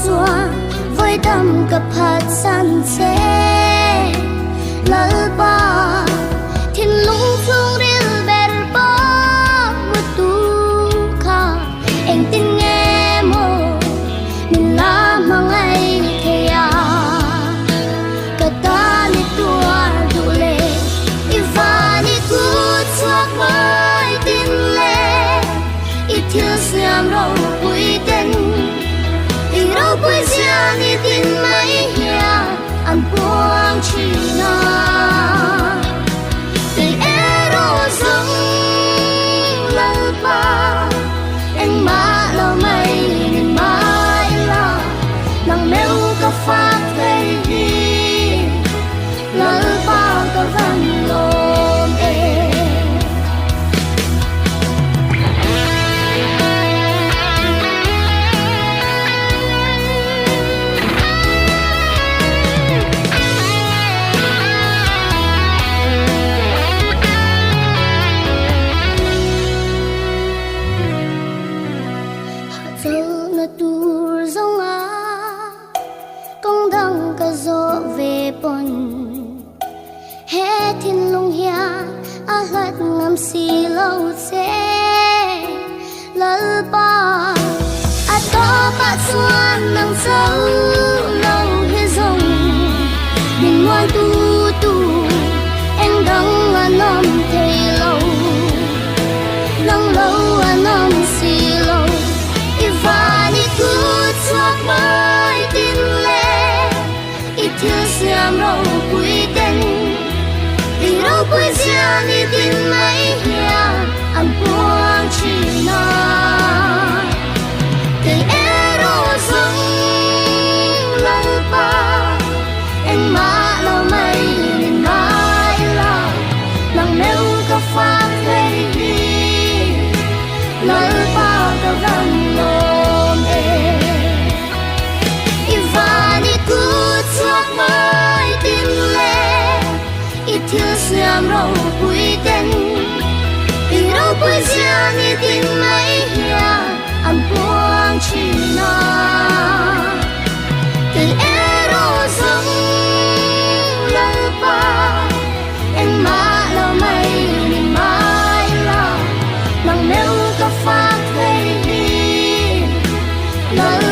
chuan voi dam ka phat san che lal ba thiên lung phương ril ber ba mu tu kha anh tin nghe mô mình la mang ai thế à ka ta ni tua du le ifani ku chuak mai tin le i thiêu siam ro pui ten i ro pui sia ni tin mai hia an buang chi na ti ero sông lal pa anh ma lo mai ni mai la nang meu ka phát thấy đi lal pa ka van lom e tur zong a công đăng ka zo về pon he thiên lung hia a hlat ngam si lo che lal pa a to pa chuan nang sau lo he zong min ngoan tu tu em dang a nom thei lo nang lo a nom si lo ifani ku chuak mai tin le i thiêu siam ro pui ten i ro pui sia ni tin mai hia an buang chi na te ero sông lal pa anh ma lo mai ni mai la nang meu ka phát thấy đi lal pa ka van lom e ifani ku chuak mai tin le i thiêu siam ro pui ten i ro pui sia ni tin mai hia an buang chi na te ero sông lal pa anh ma lo mai ni mai la nang meu ka phát thấy đi lal